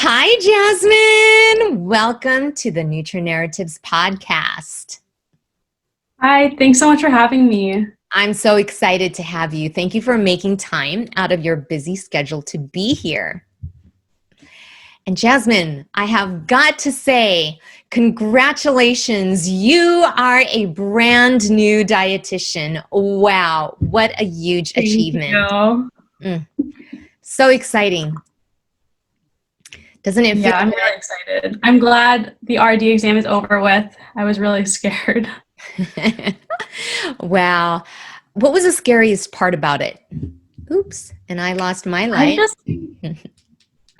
Hi, Jasmine. Welcome to the Nutra Narratives podcast. Hi, thanks so much for having me. I'm so excited to have you. Thank you for making time out of your busy schedule to be here. And Jasmine, I have got to say, congratulations. You are a brand new dietitian. Wow, what a huge Thank achievement. you. So exciting. Doesn't it feel I'm really excited. I'm glad the RD exam is over with. I was really scared. Wow. What was the scariest part about it? Oops, and I lost my light.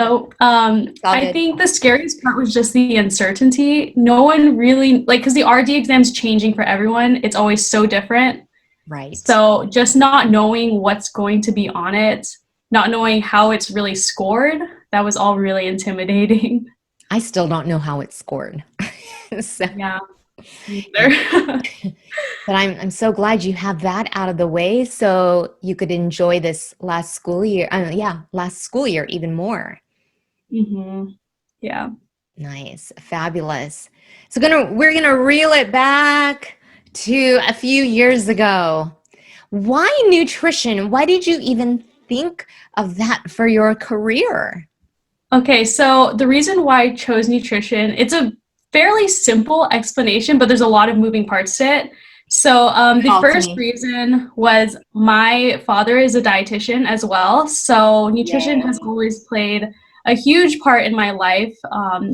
I think the scariest part was just the uncertainty. No one really, because the RD exam's changing for everyone. It's always so different. Right. So just not knowing what's going to be on it, not knowing how it's really scored, that was all really intimidating. I still don't know how it's scored. So. Yeah. But I'm so glad you have that out of the way so you could enjoy this last school year. Last school year even more. Mm-hmm. Yeah. Nice. Fabulous. So we're gonna reel it back to a few years ago. Why nutrition? Why did you even think of that for your career? Okay, so the reason why I chose nutrition, it's a fairly simple explanation, but there's a lot of moving parts to it. So the first reason was my father is a dietitian as well. So nutrition has always played a huge part in my life.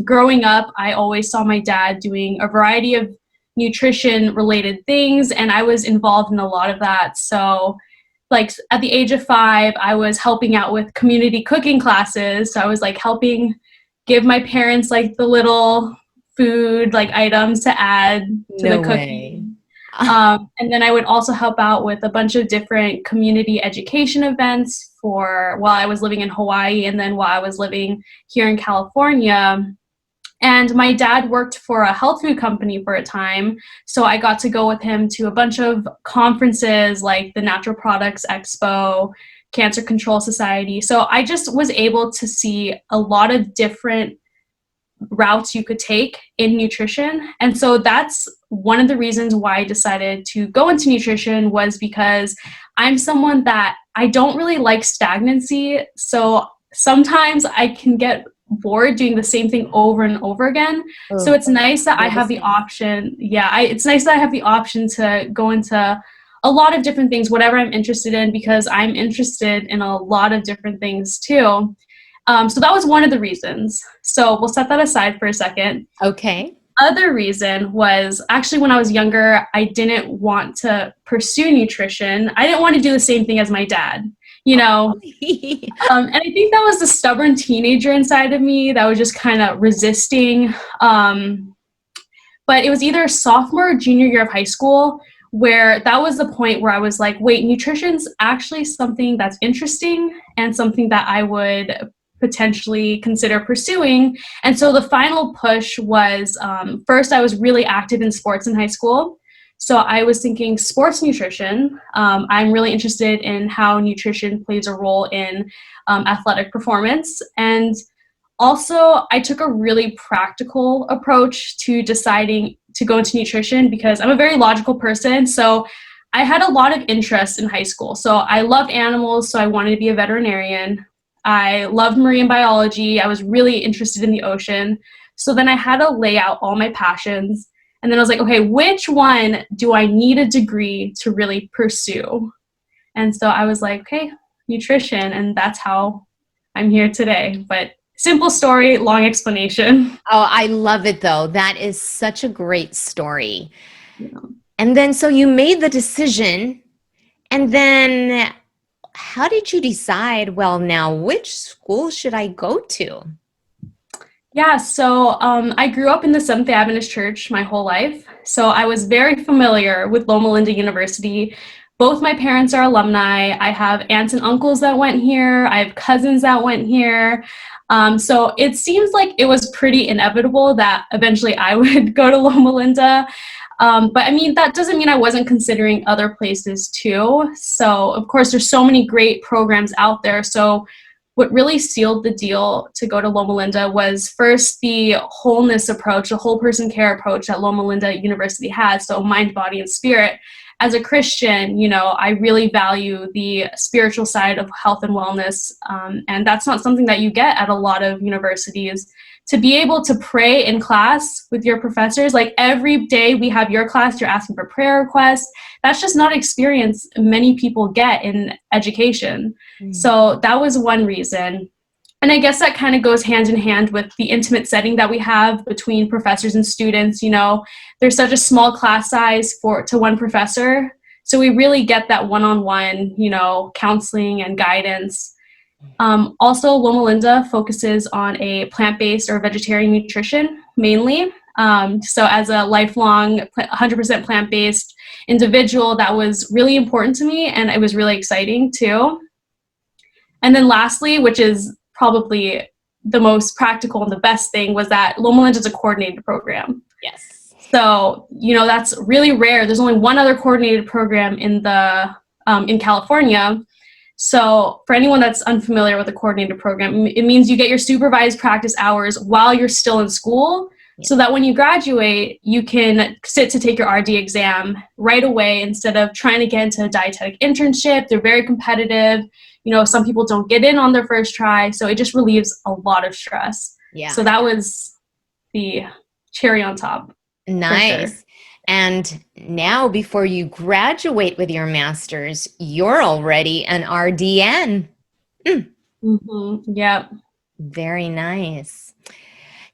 Growing up, I always saw my dad doing a variety of nutrition related things, and I was involved in a lot of that. So at the age of 5, I was helping out with community cooking classes. So I was helping give my parents the little food items to add to the cooking. And then I would also help out with a bunch of different community education events while I was living in Hawaii and then while I was living here in California. And my dad worked for a health food company for a time, so I got to go with him to a bunch of conferences like the Natural Products Expo, Cancer Control Society. So I just was able to see a lot of different routes you could take in nutrition. And so that's one of the reasons why I decided to go into nutrition, was because I'm someone that I don't really like stagnancy. So sometimes I can get bored doing the same thing over and over again. So it's nice that I have the option. It's nice that I have the option to go into a lot of different things, whatever I'm interested in, because I'm interested in a lot of different things too. So that was one of the reasons. So we'll set that aside for a second. Okay. Other reason was actually when I was younger, I didn't want to pursue nutrition. I didn't want to do the same thing as my dad, and I think that was the stubborn teenager inside of me that was just kind of resisting. But it was either sophomore or junior year of high school where that was the point where I was like, wait, nutrition's actually something that's interesting and something that I would potentially consider pursuing. And so the final push was, first I was really active in sports in high school. So I was thinking sports nutrition. I'm really interested in how nutrition plays a role in athletic performance. And also I took a really practical approach to deciding to go into nutrition because I'm a very logical person. So I had a lot of interest in high school. So I loved animals, so I wanted to be a veterinarian. I loved marine biology. I was really interested in the ocean. So then I had to lay out all my passions. And then I was like, okay, which one do I need a degree to really pursue? And so I was like, okay, nutrition. And that's how I'm here today. But simple story, long explanation. Oh, I love it though. That is such a great story. Yeah. And then so you made the decision, and then how did you decide, well, now which school should I go to? Yeah, so I grew up in the Seventh-day Adventist Church my whole life. So I was very familiar with Loma Linda University. Both my parents are alumni. I have aunts and uncles that went here. I have cousins that went here. So it seems like it was pretty inevitable that eventually I would go to Loma Linda. But I mean, that doesn't mean I wasn't considering other places too. So of course, there's so many great programs out there. So what really sealed the deal to go to Loma Linda was first the wholeness approach, the whole person care approach that Loma Linda University has. So mind, body, and spirit. As a Christian, you know, I really value the spiritual side of health and wellness. And that's not something that you get at a lot of universities. To be able to pray in class with your professors, like every day we have your class, you're asking for prayer requests. That's just not an experience many people get in education. So that was one reason. And I guess that kind of goes hand in hand with the intimate setting that we have between professors and students. You know, there's such a small class size to one professor. So we really get that one-on-one, you know, counseling and guidance. Also, Loma Linda focuses on a plant-based or vegetarian nutrition mainly. So as a lifelong 100% plant-based individual, that was really important to me, and it was really exciting too. And then lastly, which is probably the most practical and the best thing, was that Loma Linda is a coordinated program. Yes. So, you know, that's really rare. There's only one other coordinated program in California. So for anyone that's unfamiliar with a coordinated program, it means you get your supervised practice hours while you're still in school, so that when you graduate, you can sit to take your RD exam right away instead of trying to get into a dietetic internship. They're very competitive. You know, some people don't get in on their first try, so it just relieves a lot of stress. Yeah. So that was the cherry on top. Nice. Sure. And now, before you graduate with your master's, you're already an RDN. Yep. Very nice.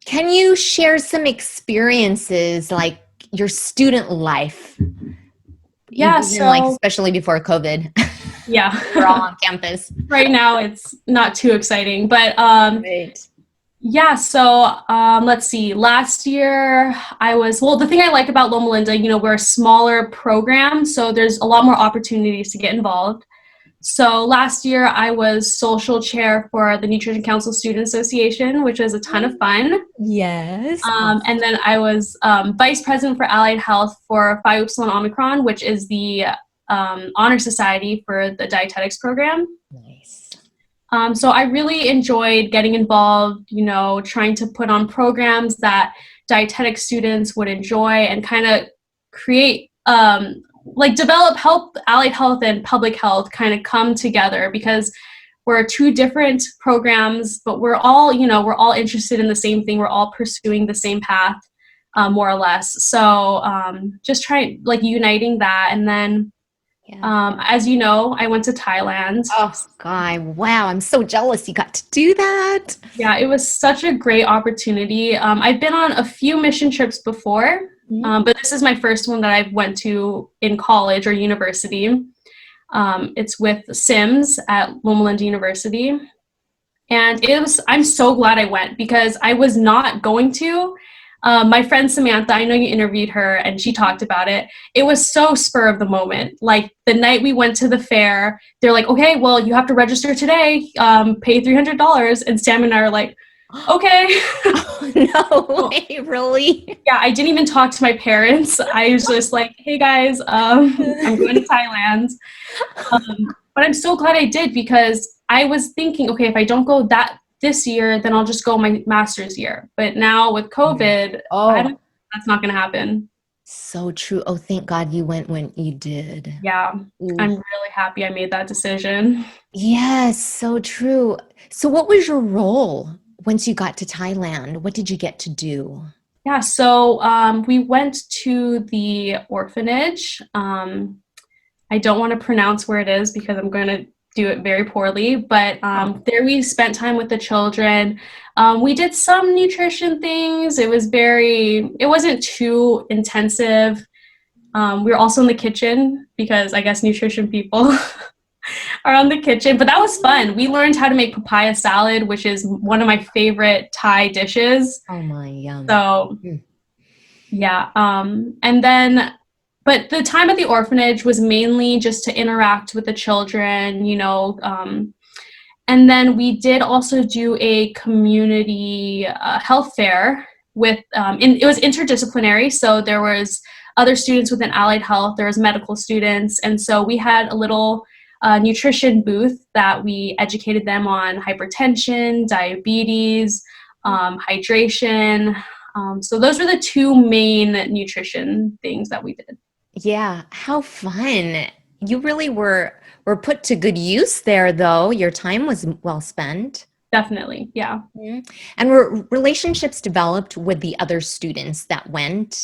Can you share some experiences, like your student life? Yeah, so like especially before COVID. Yeah. We're all on campus. Right now it's not too exciting, but right. Yeah, so let's see. Last year the thing I like about Loma Linda, you know, we're a smaller program, so there's a lot more opportunities to get involved. So last year I was social chair for the Nutrition Council Student Association, which was a ton of fun. Yes. And then I was vice president for Allied Health for Phi Upsilon Omicron, which is the honor society for the dietetics program. Nice. So I really enjoyed getting involved, you know, trying to put on programs that dietetic students would enjoy and kind of create, help allied health and public health kind of come together, because we're two different programs, but we're all interested in the same thing. We're all pursuing the same path, more or less. So just trying, uniting that. And then, as you know, I went to Thailand. Oh, Sky. Wow. I'm so jealous you got to do that. Yeah, it was such a great opportunity. I've been on a few mission trips before, but this is my first one that I went to in college or university. It's with Sims at Loma Linda University. And I'm so glad I went, because I was not going to. My friend Samantha, I know you interviewed her and she talked about it. It was so spur of the moment. Like the night we went to the fair, they're like, okay, well, you have to register today, pay $300. And Sam and I are like, okay. No way, really? Yeah, I didn't even talk to my parents. I was just like, hey guys, I'm going to Thailand. But I'm so glad I did, because I was thinking, okay, if I don't go this year, then I'll just go my master's year. But now with COVID, that's not going to happen. So true. Oh, thank God you went when you did. Yeah. Ooh. I'm really happy I made that decision. Yes, so true. So what was your role once you got to Thailand? What did you get to do? Yeah, so we went to the orphanage. I don't want to pronounce where it is because I'm going to do it very poorly, but there we spent time with the children. We did some nutrition things. It wasn't too intensive. We were also in the kitchen, because I guess nutrition people are on the kitchen, but that was fun. We learned how to make papaya salad, which is one of my favorite Thai dishes. Oh my, yum. So yeah. And then, but the time at the orphanage was mainly just to interact with the children, you know, and then we did also do a community health fair with, it was interdisciplinary. So there was other students within allied health, there was medical students. And so we had a little a nutrition booth that we educated them on hypertension, diabetes, hydration. So those were the two main nutrition things that we did. Yeah, how fun. You really were put to good use there, though. Your time was well spent. Definitely, yeah. And were relationships developed with the other students that went?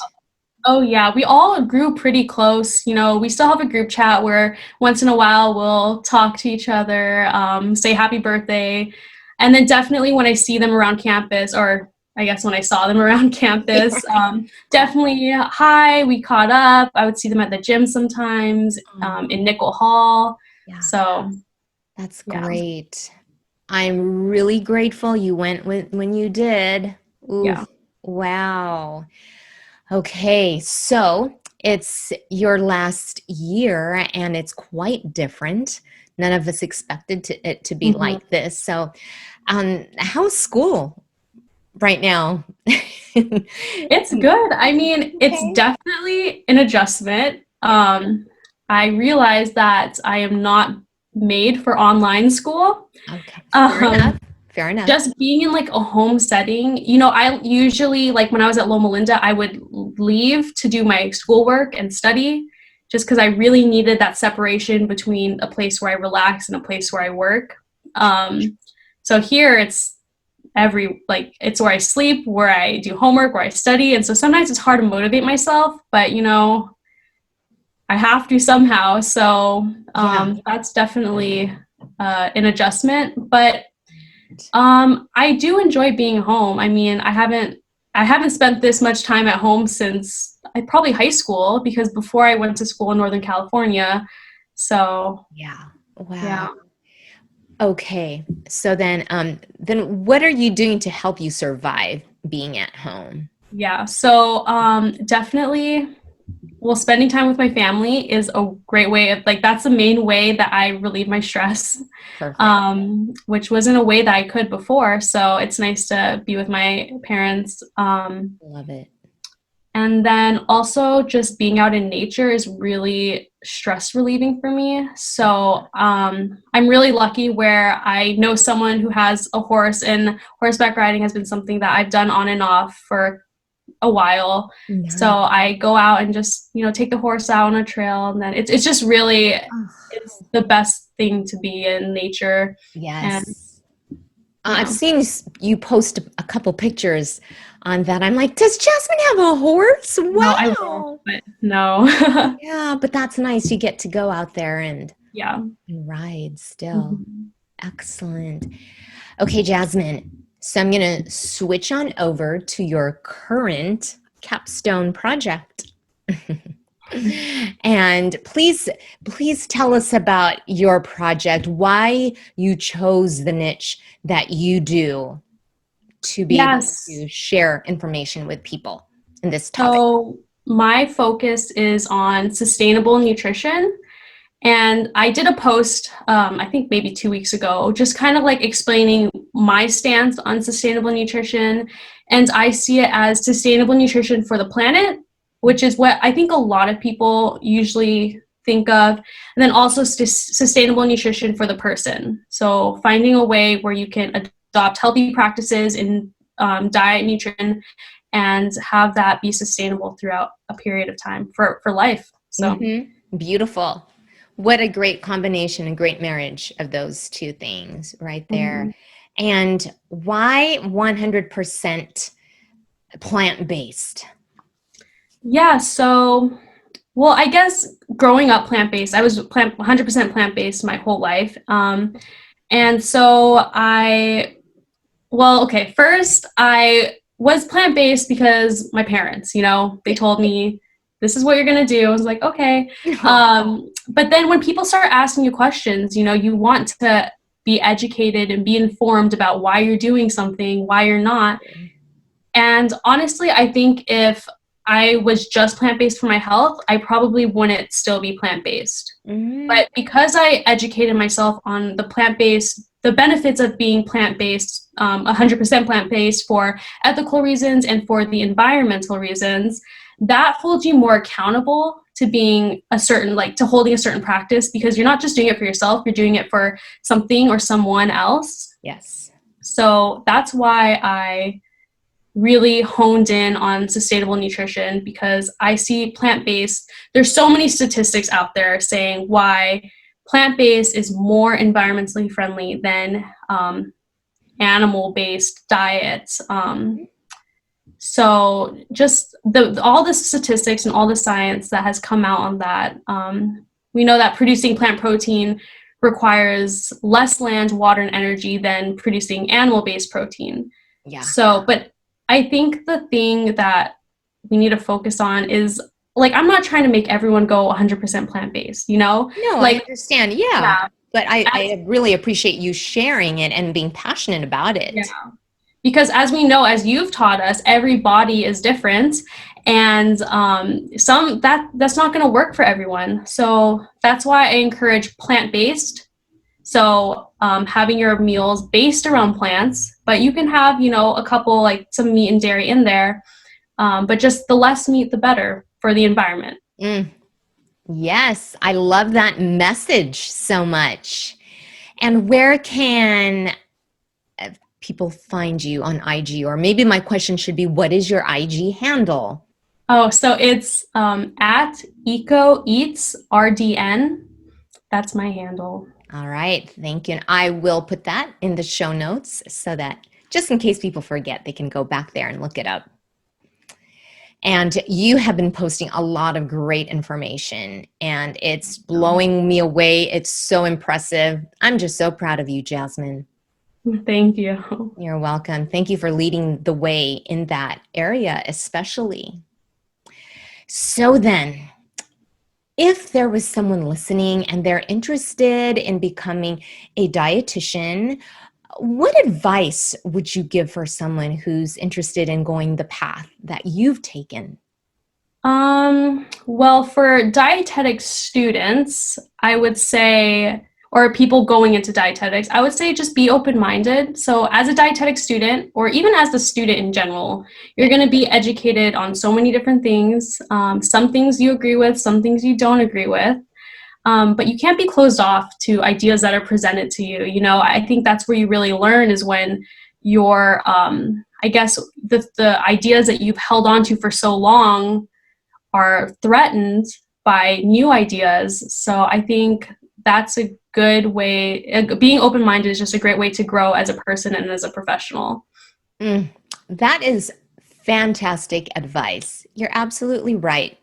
Oh yeah, we all grew pretty close. You know, we still have a group chat where once in a while we'll talk to each other, say happy birthday. And then definitely when I see them around campus, or I guess when I saw them around campus, definitely hi, we caught up. I would see them at the gym sometimes, in Nickel Hall. Yeah. So that's great. I'm really grateful you went when you did. Ooh, yeah. Wow. Okay, so it's your last year and it's quite different. None of us expected it to be like this. So how's school right now? It's good. I mean, it's definitely an adjustment. I realized that I am not made for online school. Okay, fair enough. Fair enough. Just being in like a home setting, you know, I usually, like when I was at Loma Linda, I would leave to do my schoolwork and study just because I really needed that separation between a place where I relax and a place where I work. So here it's it's where I sleep, where I do homework, where I study. And so sometimes it's hard to motivate myself, but you know, I have to somehow. So that's definitely an adjustment, but I do enjoy being home. I mean, I haven't spent this much time at home since probably high school, because before I went to school in Northern California. So yeah. Wow. Yeah. Okay. So then what are you doing to help you survive being at home? Yeah. So definitely, well, spending time with my family is a great way of, like, that's the main way that I relieve my stress. Which wasn't a way that I could before. So it's nice to be with my parents. Love it. And then also just being out in nature is really stress relieving for me. So I'm really lucky where I know someone who has a horse, and horseback riding has been something that I've done on and off for a while. Nice. So I go out and just, you know, take the horse out on a trail, and then it's just really, it's the best thing to be in nature. Yes. I've seen you post a couple pictures on that. I'm like, does Jasmine have a horse? Wow. No, I will, but no. Yeah, but that's nice. You get to go out there and ride still. Excellent. Okay, Jasmine. So I'm going to switch on over to your current Capstone project. And please tell us about your project, why you chose the niche that you do to be able to share information with people in this topic. So my focus is on sustainable nutrition. And I did a post, I think maybe 2 weeks ago, just kind of like explaining my stance on sustainable nutrition. And I see it as sustainable nutrition for the planet, which is what I think a lot of people usually think of. And then also sustainable nutrition for the person. So finding a way where you can adopt healthy practices in diet, nutrition, and have that be sustainable throughout a period of time for life. So Beautiful. What a great combination, a great marriage of those two things right there. And why 100% plant-based? Yeah, so, well, I guess growing up plant-based, I was 100% plant-based my whole life. And so first I was plant-based because my parents, you know, they told me, this is what you're going to do. I was like, okay. But then when people start asking you questions, you know, you want to be educated and be informed about why you're doing something, why you're not. And honestly, I think if I was just plant-based for my health, I probably wouldn't still be plant-based. But because I educated myself on the benefits of being plant-based, 100% plant-based for ethical reasons and for the environmental reasons, that holds you more accountable to being a certain, like to holding a certain practice, because you're not just doing it for yourself, you're doing it for something or someone else. Yes. So that's why I really honed in on sustainable nutrition, because I see plant-based, there's so many statistics out there saying why plant-based is more environmentally friendly than animal-based diets. So just all the statistics and all the science that has come out on that, we know that producing plant protein requires less land, water, and energy than producing animal-based protein. Yeah. So, but I think the thing that we need to focus on is, like, I'm not trying to make everyone go 100% plant-based, you know? No, like, I understand. Yeah. But I really appreciate you sharing it and being passionate about it. Yeah. Because as we know, as you've taught us, every body is different, and that's not going to work for everyone. So that's why I encourage plant-based. So having your meals based around plants, but you can have, you know, a couple, like some meat and dairy in there, but just the less meat, the better for the environment. Yes, I love that message so much. And where can people find you on IG? Or maybe my question should be, what is your IG handle? Oh, so it's at Eco Eats RDN. That's my handle. All right, thank you. And I will put that in the show notes so that just in case people forget, they can go back there and look it up. And you have been posting a lot of great information, and it's blowing me away. It's so impressive. I'm just so proud of you, Jasmine. Thank you. You're welcome. Thank you for leading the way in that area, especially. So then, if there was someone listening and they're interested in becoming a dietitian, what advice would you give for someone who's interested in going the path that you've taken? Well, for dietetic students, I would say, or people going into dietetics, I would say just be open-minded. So as a dietetic student, or even as a student in general, you're going to be educated on so many different things. Some things you agree with, some things you don't agree with. But you can't be closed off to ideas that are presented to you. You know, I think that's where you really learn, is when your, I guess, the ideas that you've held on to for so long are threatened by new ideas. So I think that's a good way. Being open-minded is just a great way to grow as a person and as a professional. That is fantastic advice. You're absolutely right,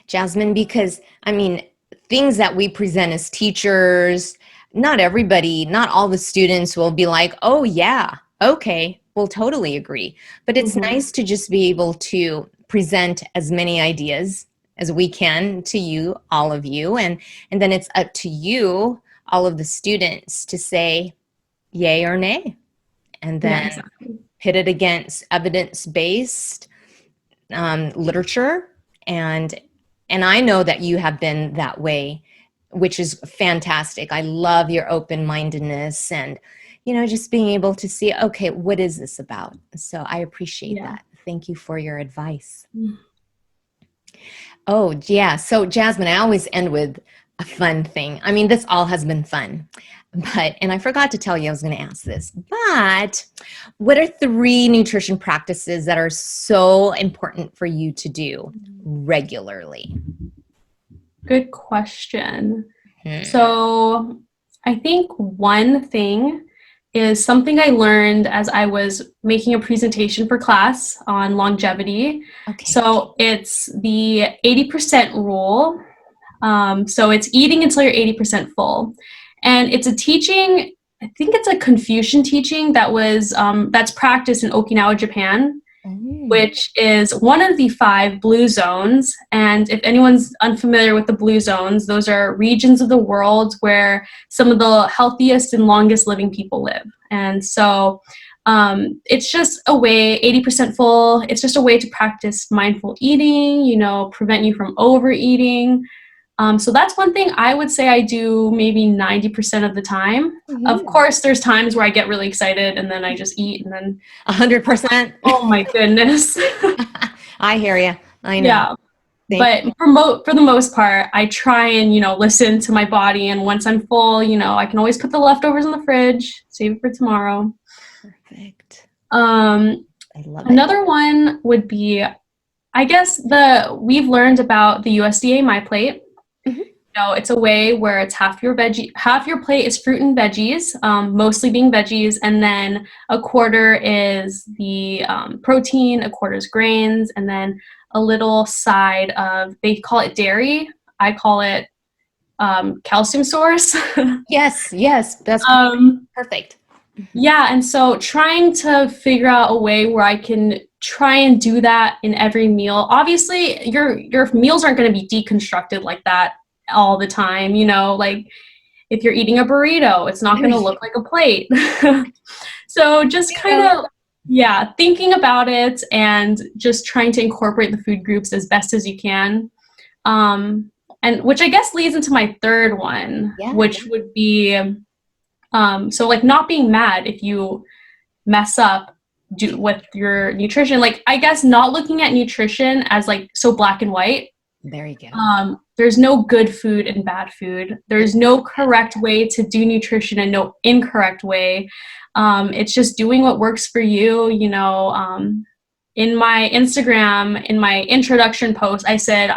Jasmine, because I mean, things that we present as teachers, not everybody, not all the students will be like, oh yeah, okay, we'll totally agree. But it's nice to just be able to present as many ideas as we can to you, all of you, and then it's up to you, all of the students, to say yay or nay, and then pit it against evidence-based literature. And I know that you have been that way, which is fantastic. I love your open-mindedness and, you know, just being able to see, okay, what is this about? So I appreciate that. Thank you for your advice. Oh, yeah. So Jasmine, I always end with a fun thing. I mean, this all has been fun, and I forgot to tell you I was going to ask this, but what are 3 nutrition practices that are so important for you to do regularly? Good question. So I think one thing is something I learned as I was making a presentation for class on longevity. So it's the 80% rule. So it's eating until you're 80% full. And it's a teaching, I think it's a Confucian teaching that was that's practiced in Okinawa, Japan, which is one of the 5 blue zones. And if anyone's unfamiliar with the blue zones, those are regions of the world where some of the healthiest and longest living people live. And so it's just a way, 80% full, it's just a way to practice mindful eating, you know, prevent you from overeating. So that's one thing I would say I do maybe 90% of the time. Of course, there's times where I get really excited and then I just eat and then 100%. Oh my goodness. I hear you. I know. But for the most part, I try and, listen to my body. And once I'm full, I can always put the leftovers in the fridge, save it for tomorrow. Perfect. I love it. Another one would be, I guess we've learned about the USDA My Plate. It's a way where it's half your plate is fruit and veggies, mostly being veggies, and then a quarter is the protein, a quarter is grains, and then a little side of, they call it dairy. I call it calcium source. Yes, that's perfect. Yeah, and so trying to figure out a way where I can try and do that in every meal. Obviously, your meals aren't going to be deconstructed like that all the time, like if you're eating a burrito, it's not going to look like a plate. So just kind of, thinking about it and just trying to incorporate the food groups as best as you can. And which I guess leads into my third one, which would be, so like not being mad if you mess up with your nutrition. Like, I guess not looking at nutrition as like so black and white. There you go. There's no good food and bad food. There's no correct way to do nutrition and no incorrect way. It's just doing what works for you. In my Instagram, in my introduction post, I said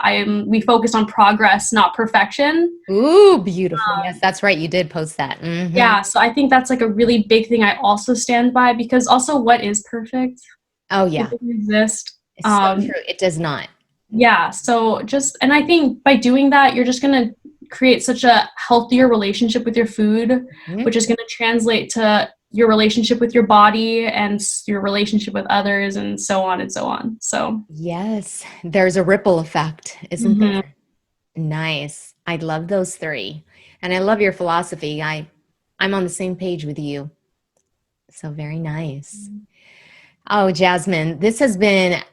we focus on progress, not perfection. Ooh, beautiful. Yes, that's right. You did post that. Mm-hmm. Yeah, so I think that's like a really big thing I also stand by, because also, what is perfect? Oh, yeah. It doesn't exist. It's so true. It does not. Yeah, so and I think by doing that, you're just going to create such a healthier relationship with your food, which is going to translate to your relationship with your body and your relationship with others, and so on and so on. So yes, there's a ripple effect, isn't there? Nice. I love those three. And I love your philosophy. I'm on the same page with you. So very nice. Oh, Jasmine, this has been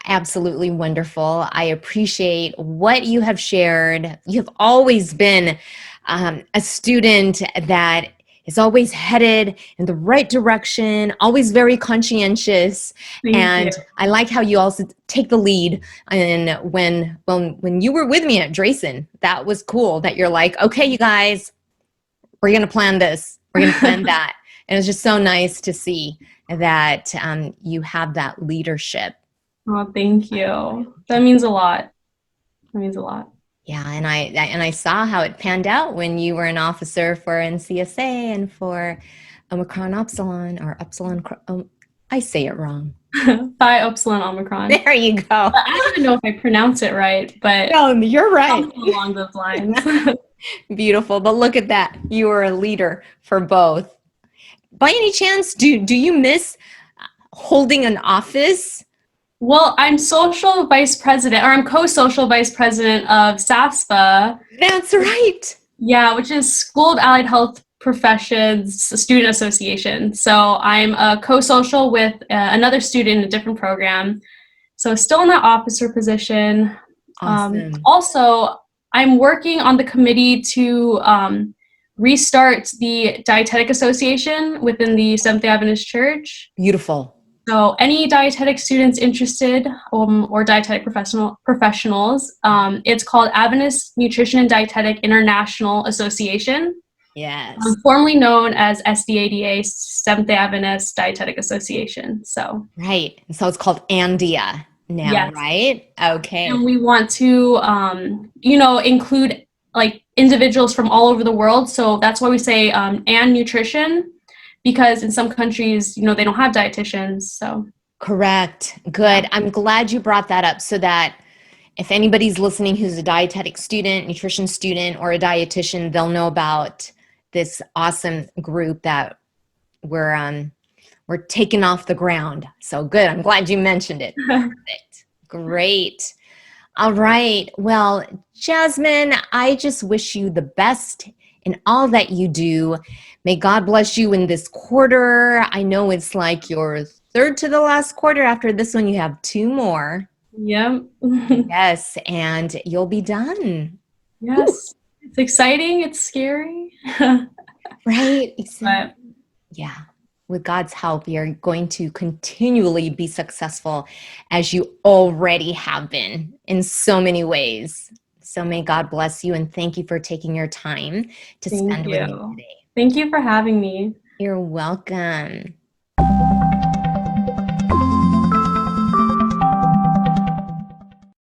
absolutely wonderful. I appreciate what you have shared. You have always been a student that is always headed in the right direction, always very conscientious. Thank you. I like how you also take the lead. And when you were with me at Drayson, that was cool that you're like, okay, you guys, we're going to plan this. We're going to plan that. And it's just so nice to see that you have that leadership. Oh, thank you. That means a lot. That means a lot. Yeah, and I saw how it panned out when you were an officer for NCSA and for Omicron Upsilon, or Upsilon. I say it wrong. Phi Upsilon Omicron. There you go. I don't even know if I pronounce it right, but no, you're right. Along those lines. Beautiful, but look at that. You are a leader for both. By any chance, do you miss holding an office? Well, I'm social vice president, or I'm co-social vice president of SAFSPA. That's right. Yeah, which is School of Allied Health Professions Student Association. So I'm a co-social with another student in a different program. So still in that officer position. Awesome. Also, I'm working on the committee to restart the Dietetic Association within the Seventh-day Adventist Church. Beautiful. So any dietetic students interested, or dietetic professionals, it's called Adventist Nutrition and Dietetic International Association. Yes. Formerly known as SDADA, Seventh-day Adventist Dietetic Association. So right. So it's called ANDIA now, right? Okay. And we want to, include like individuals from all over the world. So that's why we say and nutrition. Because in some countries, they don't have dietitians. So correct. Good. I'm glad you brought that up, so that if anybody's listening who's a dietetic student, nutrition student, or a dietitian, they'll know about this awesome group that we're taking off the ground. So good. I'm glad you mentioned it. Perfect. Great. All right. Well, Jasmine, I just wish you the best in all that you do. May God bless you in this quarter. I know it's like your third to the last quarter. After this one, you have 2 more. Yep. Yes, and you'll be done. Yes. Ooh. It's exciting. It's scary. Right. But yeah. with God's help, you're going to continually be successful as you already have been in so many ways. So may God bless you, and thank you for taking your time to spend with me today. Thank you for having me. You're welcome.